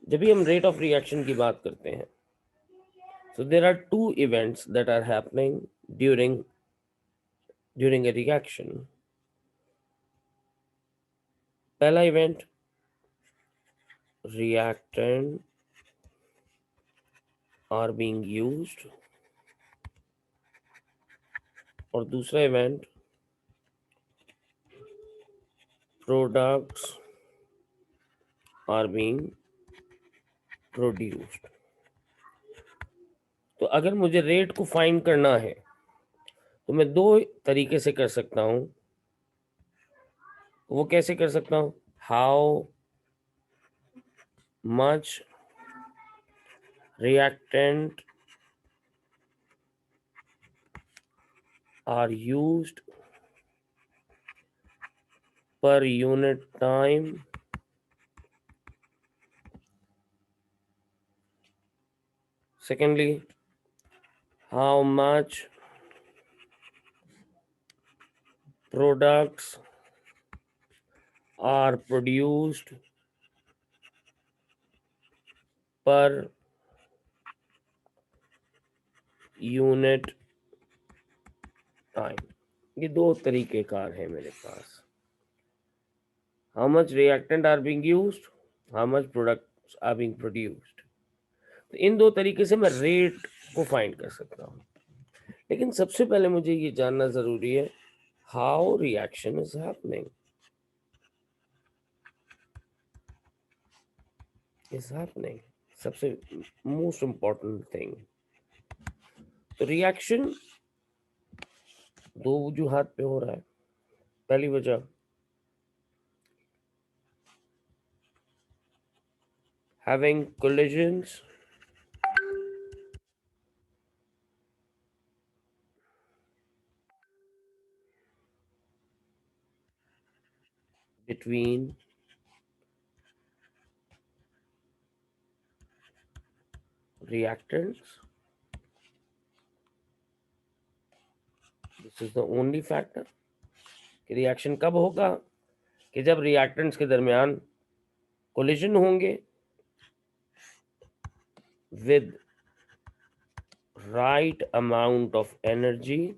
जब भी हम रेट ऑफ रिएक्शन की बात करते हैं, so there are two events that are happening during a reaction. पहला event, reactant are being used, और दूसरा event, products are being produced. तो अगर मुझे रेट को फाइंड करना है तो मैं दो तरीके से कर सकता हूं। वो कैसे कर सकता हूं? How much reactant are used per unit time. Secondly, how much products are produced per unit time. ये दो तरीके कार है मेरे पास। How much reactant are being used, how much products are being produced. तो इन दो तरीके से मैं रेट को फाइंड कर सकता हूँ। लेकिन सबसे पहले मुझे ये जानना जरूरी है, हाउ रिएक्शन इज हैपनिंग, सबसे मोस्ट इम्पोर्टेंट थिंग। तो रिएक्शन दो वजूहात पे हो रहा है। पहली वजह, having collisions between reactants. This is the only factor कि रिएक्शन कब होगा, कि जब रिएक्टेंट्स के दरमियान कोलिजन होंगे with right amount of energy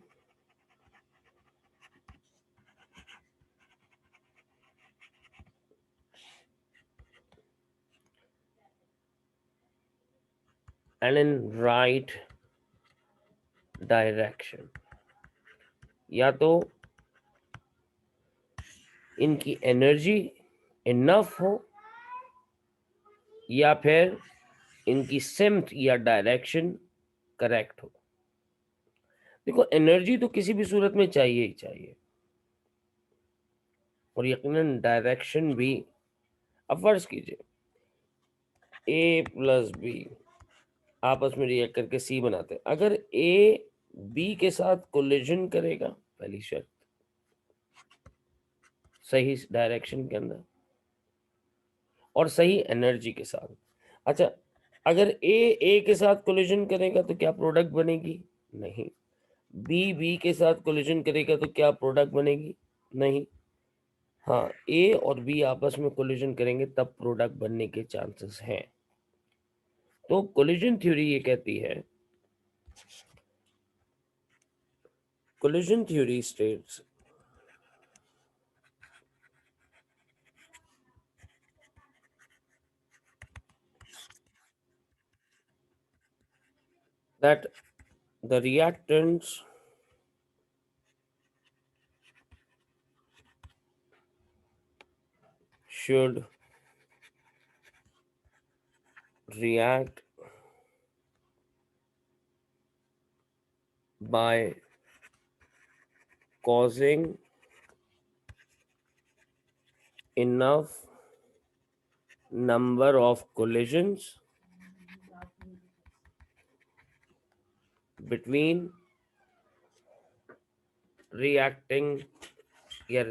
and in right direction। या तो इनकी एनर्जी इनफ हो या फिर इनकी सिम्थ या डायरेक्शन करेक्ट हो। देखो, एनर्जी तो किसी भी सूरत में चाहिए ही चाहिए, और यकीनन डायरेक्शन भी। अब फर्ज कीजिए ए प्लस बी आपस में रिएक्ट करके सी बनाते हैं। अगर ए बी के साथ कोलिजन करेगा, पहली शर्त, सही डायरेक्शन के अंदर और सही एनर्जी के साथ। अच्छा, अगर ए के साथ कोलिजन करेगा तो क्या प्रोडक्ट बनेगी? नहीं। बी के साथ कोलिजन करेगा तो क्या प्रोडक्ट बनेगी? नहीं। हाँ, ए और बी आपस में कोलिजन करेंगे तब प्रोडक्ट बनने के चांसेस हैं। तो कोलिजन थ्योरी ये कहती है, collision theory states that the reactants should react by causing enough number of collisions between reacting या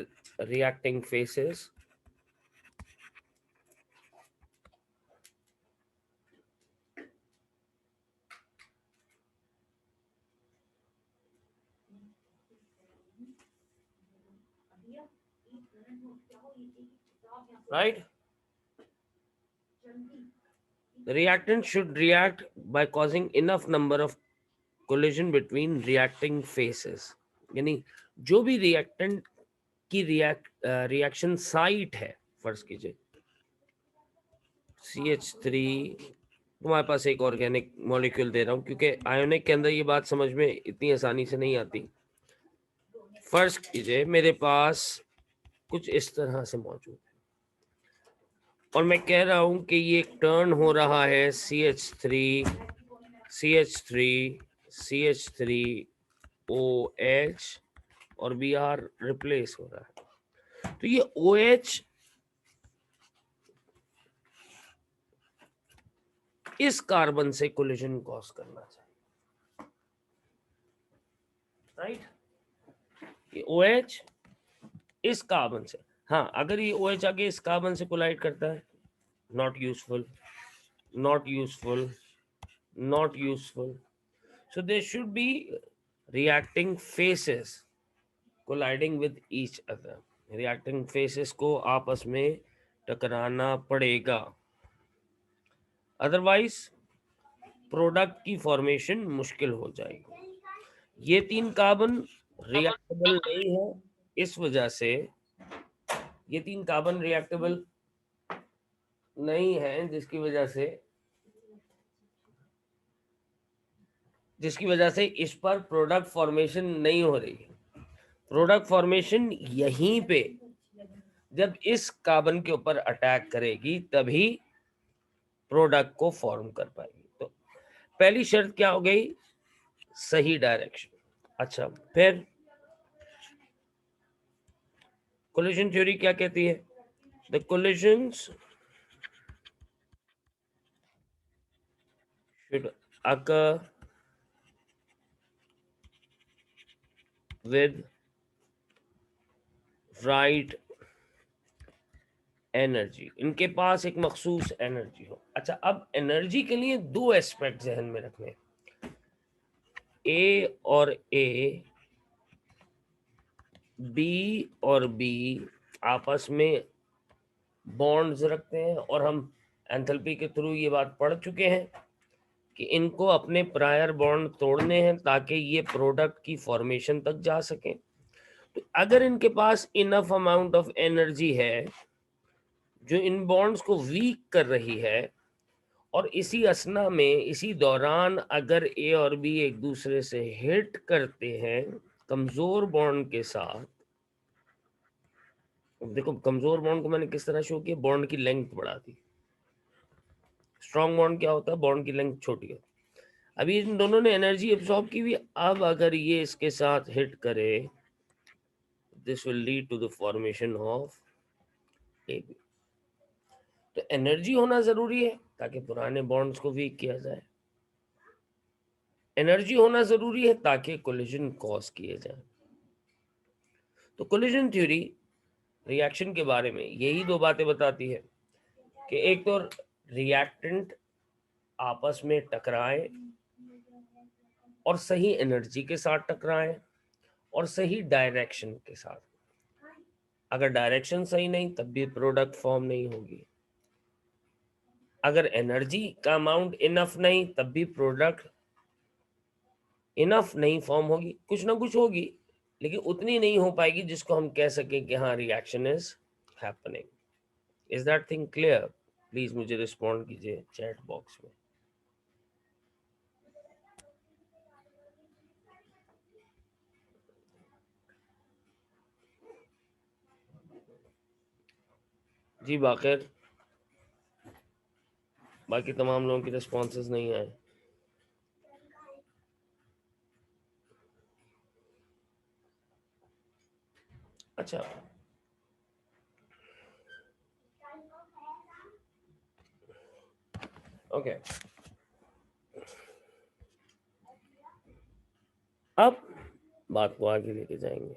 reacting faces, right? The reactant should react by causing enough number of collision between reacting phases. यानी जो भी reactant की reaction site है, फर्ज कीजिए CH3, तुम्हारे पास एक ऑर्गेनिक मॉलिक्यूल दे रहा हूं क्योंकि आयोनिक के अंदर ये बात समझ में इतनी आसानी से नहीं आती। फर्ज कीजिए मेरे पास कुछ इस तरह से मौजूद है और मैं कह रहा हूं कि ये टर्न हो रहा है CH3 CH3 CH3 OH और Br रिप्लेस हो रहा है। तो ये OH इस कार्बन से कोलिजन कॉज करना चाहिए, राइट। ये OH इस कार्बन से, हाँ अगर ये OH आगे इस कार्बन से कोलाइड करता है, not useful, not useful, not useful. So they should be reacting faces colliding with each other. Reacting faces को आपस में टकराना पड़ेगा, अदरवाइज प्रोडक्ट की फॉर्मेशन मुश्किल हो जाएगी। ये 3 कार्बन रिएक्टेबल नहीं है, इस वजह से ये 3 कार्बन रिएक्टेबल नहीं है, जिसकी वजह से इस पर प्रोडक्ट फॉर्मेशन नहीं हो रही है। प्रोडक्ट फॉर्मेशन यहीं पे जब इस कार्बन के ऊपर अटैक करेगी तभी प्रोडक्ट को फॉर्म कर पाएगी। तो पहली शर्त क्या हो गई? सही डायरेक्शन। अच्छा, फिर कोलिजन थ्योरी क्या कहती है? The collisions should occur with right energy. इनके पास एक मखसूस एनर्जी हो। अच्छा, अब एनर्जी के लिए 2 एस्पेक्ट जहन में रखने, ए और ए, बी और बी आपस में बॉन्ड्स रखते हैं और हम एंथैल्पी के थ्रू ये बात पढ़ चुके हैं कि इनको अपने प्रायर बॉन्ड तोड़ने हैं ताकि ये प्रोडक्ट की फॉर्मेशन तक जा सके। तो अगर इनके पास इनफ अमाउंट ऑफ एनर्जी है जो इन बॉन्ड्स को वीक कर रही है, और इसी असना में, इसी दौरान अगर ए और बी एक दूसरे से हिट करते हैं कमजोर बॉन्ड के साथ, देखो कमजोर बॉन्ड को मैंने किस तरह शो किया, बॉन्ड की लेंथ बढ़ा दी। स्ट्रॉन्ग बॉन्ड क्या होता है? बॉन्ड की लेंथ छोटी होती है। अभी इन दोनों ने एनर्जी एब्सॉर्ब की हुई, अब अगर ये इसके साथ हिट करे, this will lead to the formation of AB। तो एनर्जी होना जरूरी है ताकि पुराने बॉन्ड्स को वीक किया जाए, एनर्जी होना जरूरी है ताकि कोलिजन कॉज किए जाए। तो कोलिजन थ्योरी रिएक्शन के बारे में यही 2 बातें बताती है कि एक तो रिएक्टेंट आपस में टकराएं और सही एनर्जी के साथ टकराएं और सही डायरेक्शन के साथ। अगर डायरेक्शन सही नहीं तब भी प्रोडक्ट फॉर्म नहीं होगी, अगर एनर्जी का अमाउंट इनफ नहीं तब भी प्रोडक्ट इनफ नहीं फॉर्म होगी। कुछ ना कुछ होगी लेकिन उतनी नहीं हो पाएगी जिसको हम कह सकें कि हाँ reaction is happening. Is that thing clear? Please मुझे रिस्पॉन्ड कीजिए चैट बॉक्स में। जी बाकिर, बाकी तमाम लोगों की रिस्पॉन्सेज नहीं आए। अच्छा, ओके, अब बात को आगे लेके जाएंगे।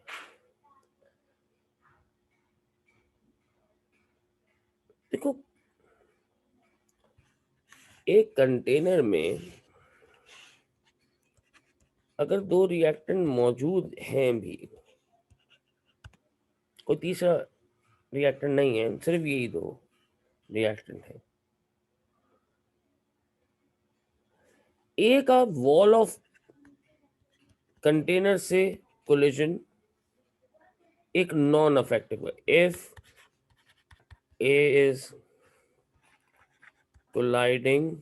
देखो, एक कंटेनर में अगर 2 रिएक्टेंट मौजूद हैं भी, कोई तीसरा रिएक्टेंट नहीं है, सिर्फ यही 2 रिएक्टेंट है, ए का वॉल ऑफ कंटेनर से कोलिजन एक नॉन अफेक्टिव है। If A is colliding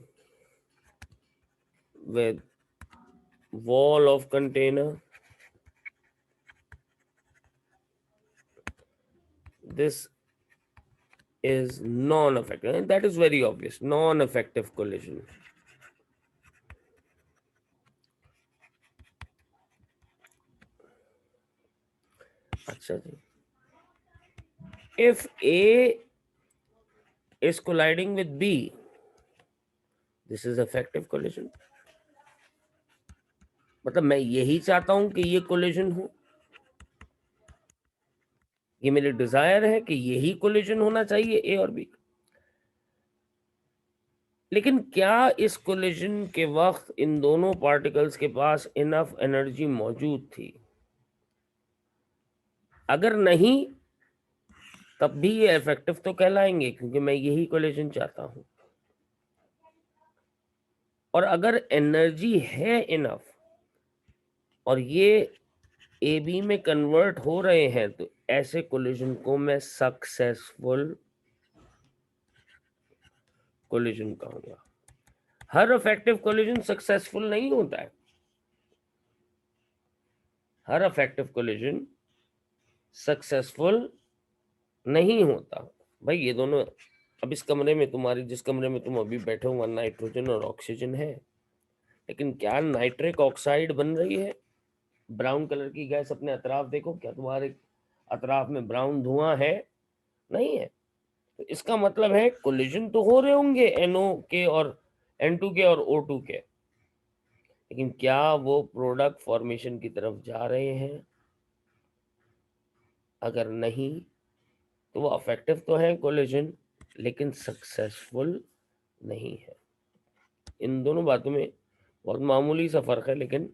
with wall of container, this is non-effective, and that is very obvious, non-effective collision. अच्छा जी, if A is colliding with B, this is effective collision. मतलब मैं यही चाहता हूं कि ये कोलिजन हो, ये मेरी डिजायर है कि यही कोलिजन होना चाहिए ए और बी। लेकिन क्या इस कोलिजन के वक्त इन दोनों पार्टिकल्स के पास इनफ एनर्जी मौजूद थी? अगर नहीं, तब भी ये इफेक्टिव तो कहलाएंगे, क्योंकि मैं यही कोलिजन चाहता हूं। और अगर एनर्जी है इनफ और ये ए बी में कन्वर्ट हो रहे हैं, तो ऐसे कोलिजन को मैं सक्सेसफुल कोलिजन कहूंगा। हर इफेक्टिव कोलिजन सक्सेसफुल नहीं होता है। हर इफेक्टिव कोलिजन सक्सेसफुल नहीं होता। भाई ये दोनों, अब इस कमरे में तुम्हारी, जिस कमरे में तुम अभी बैठे हो, वहां नाइट्रोजन और ऑक्सीजन है, लेकिन क्या नाइट्रिक ऑक्साइड बन रही है? ब्राउन कलर की गैस अपने अतराफ देखो, क्या तुम्हारे अतराफ में ब्राउन धुआं है? नहीं है। तो इसका मतलब है कोलिजन तो हो रहे होंगे NO के और N2 के और O2 के, लेकिन क्या वो प्रोडक्ट फॉर्मेशन की तरफ जा रहे हैं? अगर नहीं, तो वो अफेक्टिव तो है कोलिजन, लेकिन सक्सेसफुल नहीं है। इन दोनों बातों में बहुत मामूली सा फर्क है, लेकिन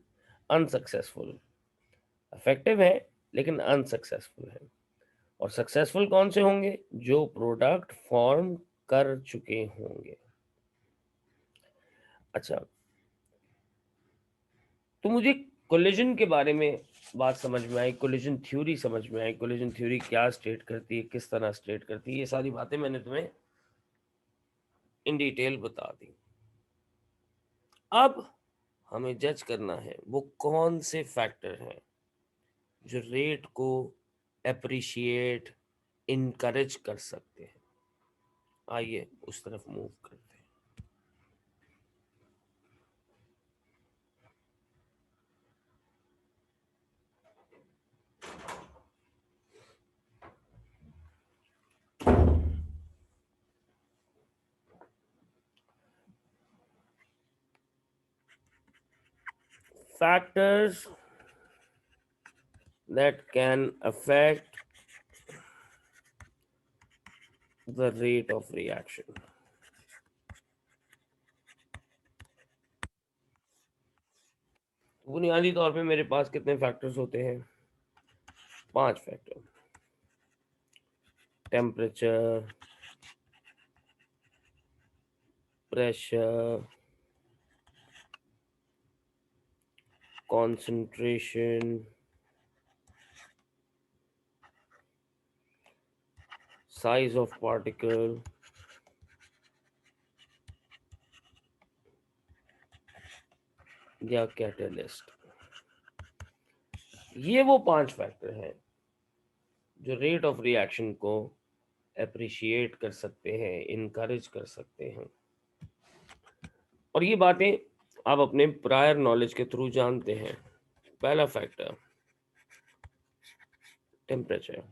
अनसक्सेसफुल। इफेक्टिव है लेकिन अनसक्सेसफुल है। और सक्सेसफुल कौन से होंगे? जो प्रोडक्ट फॉर्म कर चुके होंगे। अच्छा, तो मुझे कोलिजन के बारे में बात समझ में आई, कोलिजन थ्योरी समझ में आई, कोलिजन थ्योरी क्या स्टेट करती है, किस तरह स्टेट करती है, ये सारी बातें मैंने तुम्हें इन डिटेल बता दी। अब हमें जज करना है वो कौन से फैक्टर हैं जो रेट को एप्रिशिएट, इनकरेज कर सकते हैं। आइए उस तरफ मूव करते हैं। Factors that can affect the rate of reaction. बुनियादी तौर पे मेरे पास कितने फैक्टर्स होते हैं? 5 factor. Temperature, pressure, concentration, size of particle, या कैटलिस्ट। ये वो 5 फैक्टर हैं जो रेट ऑफ रिएक्शन को एप्रिशिएट कर सकते हैं, इनकरेज कर सकते हैं। और ये बातें आप अपने प्रायर नॉलेज के थ्रू जानते हैं। पहला factor, temperature.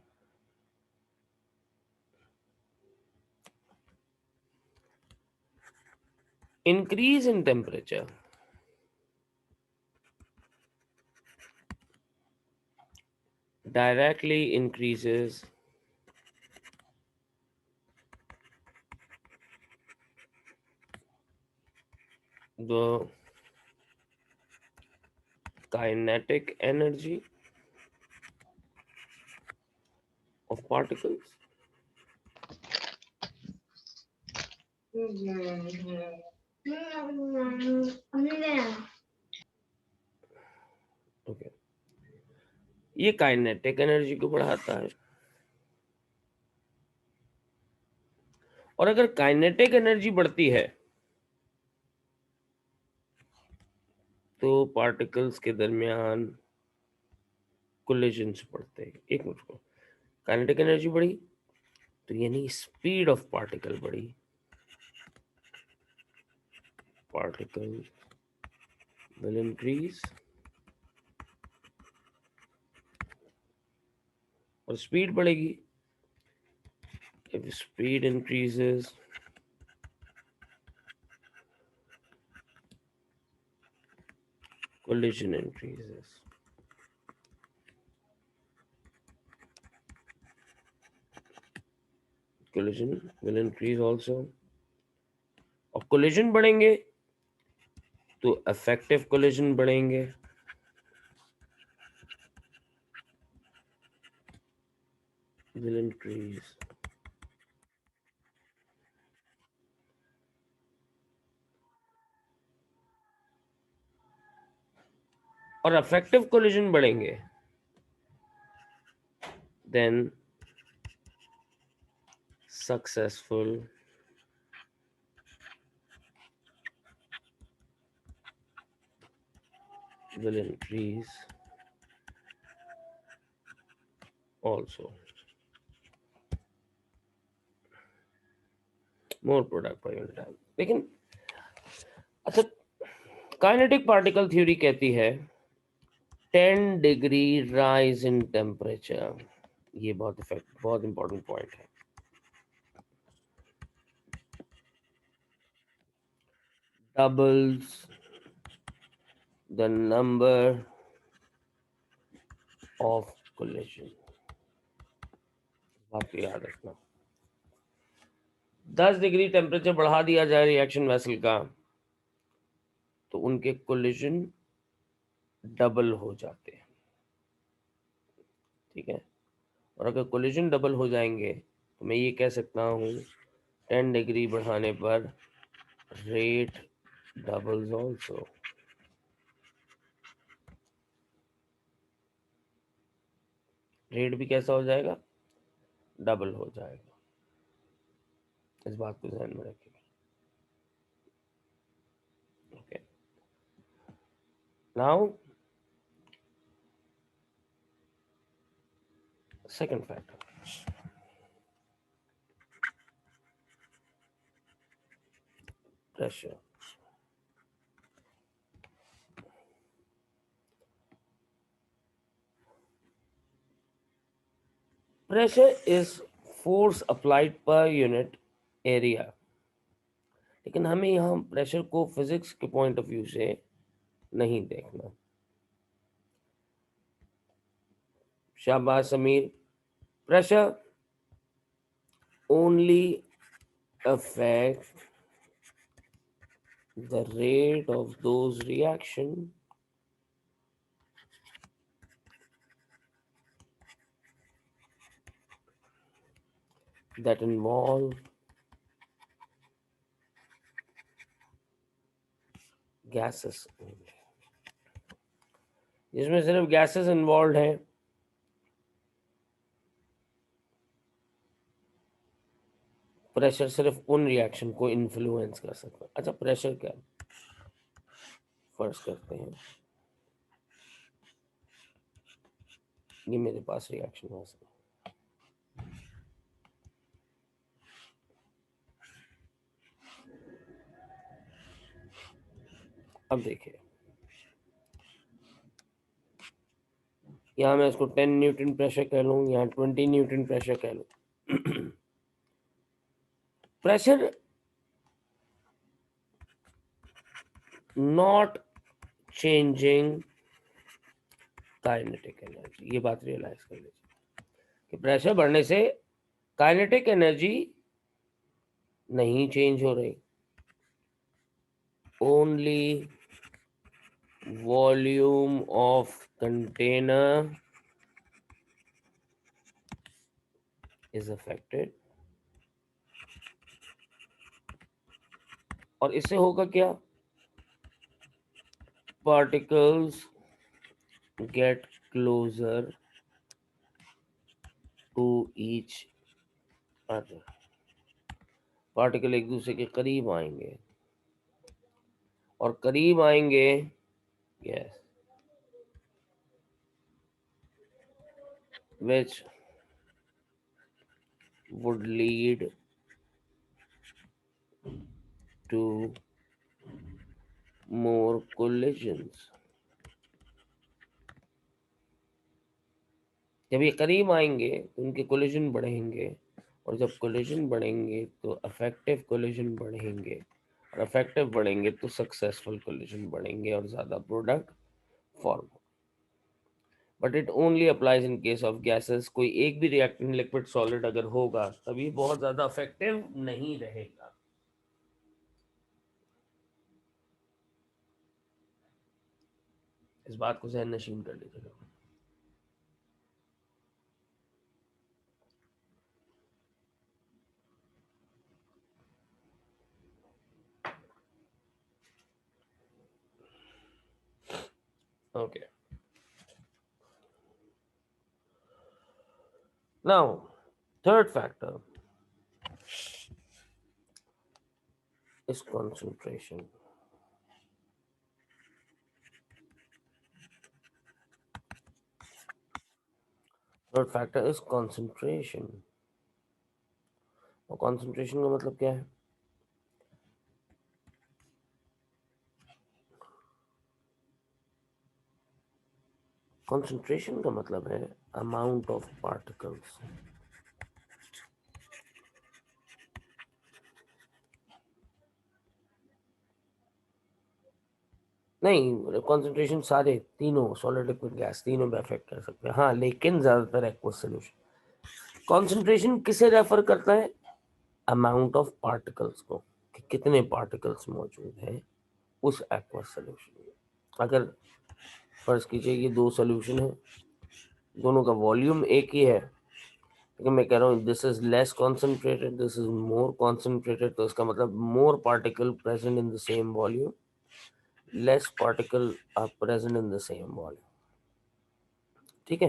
Increase in temperature directly increases the kinetic energy of particles. Okay, ये काइनेटिक एनर्जी को बढ़ाता है। और अगर काइनेटिक एनर्जी बढ़ती है तो पार्टिकल्स के दरमियान कोलिजन्स बढ़ते हैं। एक मिनट को, काइनेटिक एनर्जी बढ़ी तो यानी स्पीड ऑफ पार्टिकल बढ़ी, पार्टिकल विल इंक्रीज, और स्पीड बढ़ेगी। If speed increases, collision increases. Collision will increase also. और collision बढ़ेंगे तो effective collision बढ़ेंगे, will increase. और effective collision बढ़ेंगे then successful will increase also. More product per unit time. लेकिन अच्छा, काइनेटिक पार्टिकल थ्योरी कहती है 10 डिग्री राइज इन टेम्परेचर, ये बहुत इंपॉर्टेंट पॉइंट है। Doubles the number of collision, बात को याद रखना। 10 डिग्री टेम्परेचर बढ़ा दिया जाए रिएक्शन वेसल का तो उनके कोलिजन डबल हो जाते हैं, ठीक है। और अगर कोलिजन डबल हो जाएंगे तो मैं ये कह सकता हूँ 10 डिग्री बढ़ाने पर रेट डबल्स ऑल्सो। रेट भी कैसा हो जाएगा, डबल हो जाएगा। इस बात को ध्यान में रखिए। Okay, now second factor, pressure. Pressure is force applied per unit area, लेकिन हमें यहाँ प्रेशर को फिजिक्स के पॉइंट ऑफ व्यू से नहीं देखना। शाबाश Sameer. Pressure only affect the rate of those reactions that involve gases only, जिसमें सिर्फ गैसेस इन्वॉल्व हैं। प्रेशर सिर्फ उन रिएक्शन को इन्फ्लुएंस कर सकता है। अच्छा, प्रेशर क्या, फर्स्ट करते हैं, ये मेरे पास रिएक्शन हो सकता है। अब देखिए, यहाँ मैं इसको 10 न्यूटन प्रेशर कह लूँ, यहाँ 20 न्यूटन प्रेशर कह लूँ। Pressure not changing kinetic energy, ये बात रियलाइज कर लीजिए कि प्रेशर बढ़ने से काइनेटिक एनर्जी नहीं चेंज हो रही, only volume of container is affected, और इससे होगा क्या, particles get closer to each other, particle एक दूसरे के करीब आएंगे, और करीब आएंगे, yes, which would lead to more collisions। जब ये करीब आएंगे तो उनके कोलिजन बढ़ेंगे, और जब कोलिजन बढ़ेंगे तो अफेक्टिव कोलिजन बढ़ेंगे, और अफेक्टिव बढ़ेंगे तो सक्सेसफुल कोलिजन बढ़ेंगे, और ज़्यादा product form. But it only applies in case of gases. कोई एक भी रिएक्टेंट लिक्विड सॉलिड अगर होगा तभी बहुत ज़्यादा अफेक्टिव नहीं रहेगा। इस बात को जहन नशीन कर लीजिएगा। Okay. Now, third factor is concentration. Third factor is concentration. और concentration का मतलब क्या है? Concentration का मतलब है amount of particles। नहीं, concentration सारे तीनों सॉलिड लिक्विड गैस तीनों में अफेक्ट कर सकते हैं, हाँ, लेकिन ज्यादातर एक्वस सोल्यूशन। कॉन्सेंट्रेशन किसे रेफर करता है? अमाउंट ऑफ पार्टिकल्स को, कि कितने पार्टिकल्स मौजूद हैं उस एक्वस सोल्यूशन में। अगर फर्ज कीजिए ये दो सोल्यूशन है, दोनों का वॉल्यूम एक ही है, लेकिन मैं कह रहा हूँ this is less concentrated, this is more concentrated, तो इसका मतलब more particle present in the same volume, less particle are present in the same volume. ठीक है,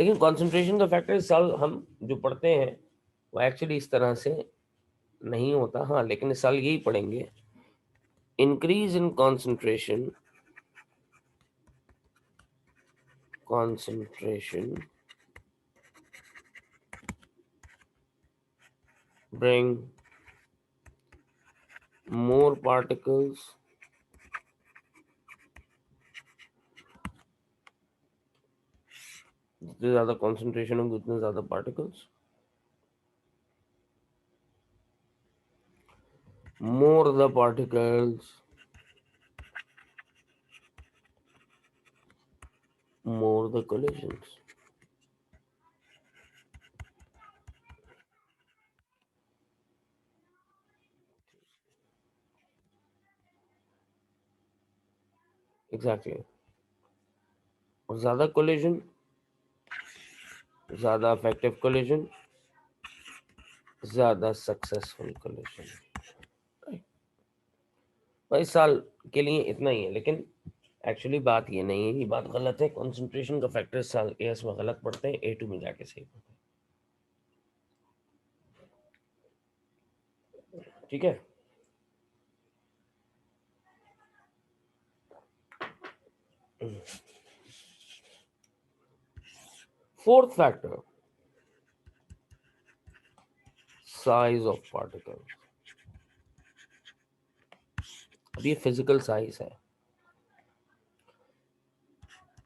लेकिन कॉन्सेंट्रेशन का फैक्टर इस साल हम जो पढ़ते हैं वो एक्चुअली इस तरह से नहीं होता, हाँ, लेकिन इस साल यही पढ़ेंगे, increase in concentration, concentration bring more particles जितने ज्यादा concentration होंगे उतने ज्यादा particles, more the particles more the collisions। Exactly, और ज्यादा कोलिजन ज्यादा इफेक्टिव कोलिजन ज्यादा सक्सेसफुल कोलिजन। भाई साल के लिए इतना ही है, लेकिन एक्चुअली बात ये नहीं है, ये बात गलत है। कंसंट्रेशन का फैक्टर साल एस में गलत पढ़ते हैं, A2 में जाके सही पढ़ते हैं। ठीक है, fourth factor, size of particle. अब ये फिजिकल साइज है,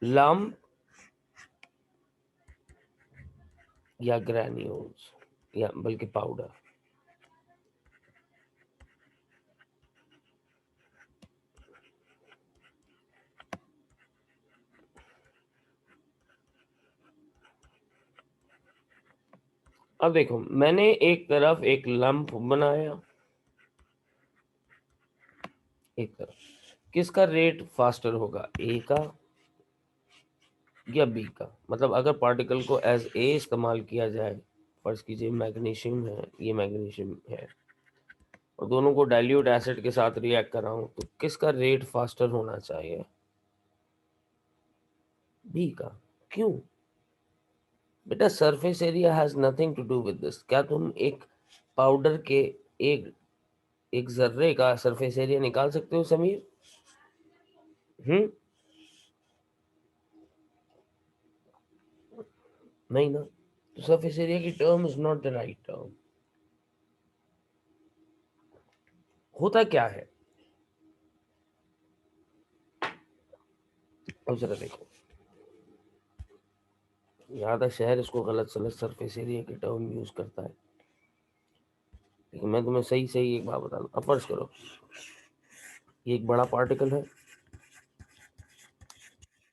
लम्प या ग्रैन्यूल्स या बल्कि पाउडर। अब देखो, मैंने एक तरफ एक लंप बनाया, एक तरफ, किसका रेट फास्टर होगा, ए का या बी का? मतलब अगर पार्टिकल को एज ए इस्तेमाल किया जाए, फर्ज कीजिए मैग्नीशियम है, ये मैग्नीशियम है, और दोनों को डाइल्यूट एसिड के साथ रिएक्ट कराऊं तो किसका रेट फास्टर होना चाहिए? बी का। क्यों? बेटा surface area has nothing to do with this. क्या तुम एक पाउडर के एक एक जर्रे का सरफेस एरिया निकाल सकते हो समीर? नहीं ना। तो सरफेस एरिया की term is not the right term. होता क्या है, अब जरा देखो। याद है शहर इसको गलत सलत सरफेस एरिया की टर्म यूज करता है, लेकिन मैं तुम्हें सही सही एक बात बता दूं। अब फर्ज करो ये एक बड़ा पार्टिकल है,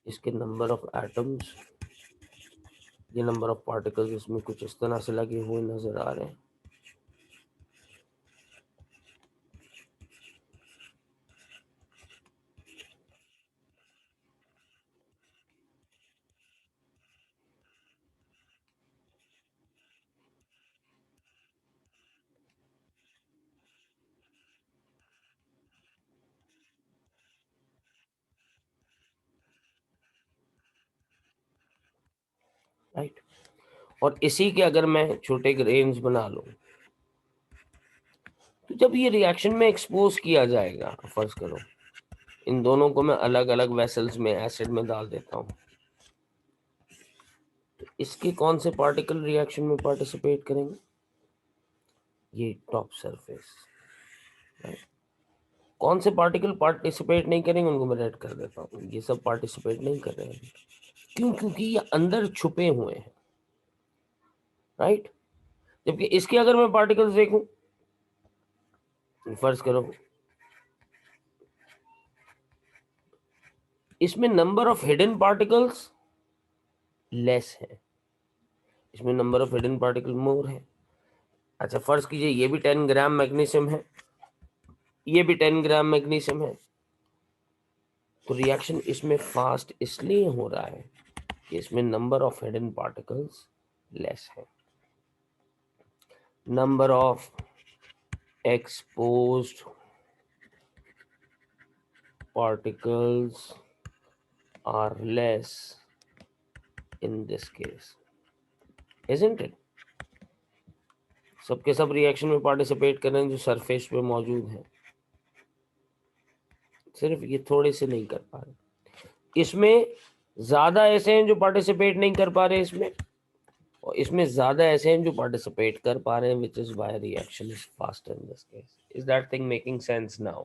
इसके नंबर ऑफ एटम्स, ये नंबर ऑफ पार्टिकल्स इसमें कुछ इस तरह से लगे हुए नजर आ रहे हैं। राइट। और इसी के अगर मैं छोटे ग्रेन्स बना लूं, तो जब ये रिएक्शन में एक्सपोज किया जाएगा, फर्ज करो इन दोनों को मैं अलग अलग वेसल्स में एसिड में डाल देता हूं, तो इसके कौन से पार्टिकल रिएक्शन में पार्टिसिपेट करेंगे? ये टॉप सरफेस। कौन से पार्टिकल पार्टिसिपेट नहीं करेंगे उनको मैं रेड कर देता हूँ। ये सब पार्टिसिपेट नहीं कर रहे हैं। क्यों? क्योंकि ये अंदर छुपे हुए हैं। राइट। जबकि इसके अगर मैं पार्टिकल्स देखूं, फर्ज करो इसमें number of hidden particles less है, इसमें नंबर ऑफ हिडन पार्टिकल मोर है। अच्छा फर्ज कीजिए ये भी 10 ग्राम मैग्नीशियम है, ये भी 10 ग्राम मैग्नीशियम है, तो रिएक्शन इसमें फास्ट इसलिए हो रहा है कि इसमें number of hidden particles less है। Number of exposed particles are less in this case, isn't it? सबके सब रिएक्शन में पार्टिसिपेट कर रहे हैं जो सरफेस पे मौजूद हैं, सिर्फ ये थोड़े से नहीं कर पा रहे। इसमें ज्यादा ऐसे हैं जो पार्टिसिपेट नहीं कर पा रहे इसमें, और इसमें ज्यादा ऐसे हैं जो पार्टिसिपेट कर पा रहे हैं, which is why reaction is faster in this case. Is that thing making sense now?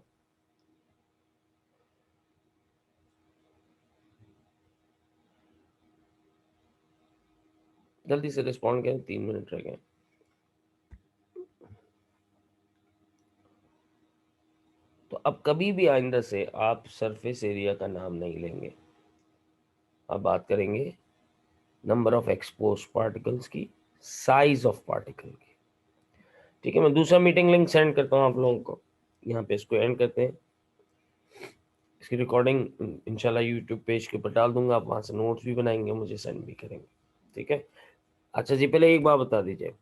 जल्दी से रिस्पॉन्ड करें, 3 मिनट रह गए। तो अब कभी भी आइंदा से आप सरफेस एरिया का नाम नहीं लेंगे, अब बात करेंगे नंबर ऑफ एक्सपोज पार्टिकल्स की, साइज ऑफ पार्टिकल की। ठीक है, मैं दूसरा मीटिंग लिंक सेंड करता हूँ आप लोगों को। यहाँ पे इसको एंड करते हैं। इसकी रिकॉर्डिंग इंशाल्लाह यूट्यूब पेज के ऊपर डाल दूंगा, आप वहां से नोट्स भी बनाएंगे, मुझे सेंड भी करेंगे। ठीक है। अच्छा जी, पहले एक बात बता दीजिए,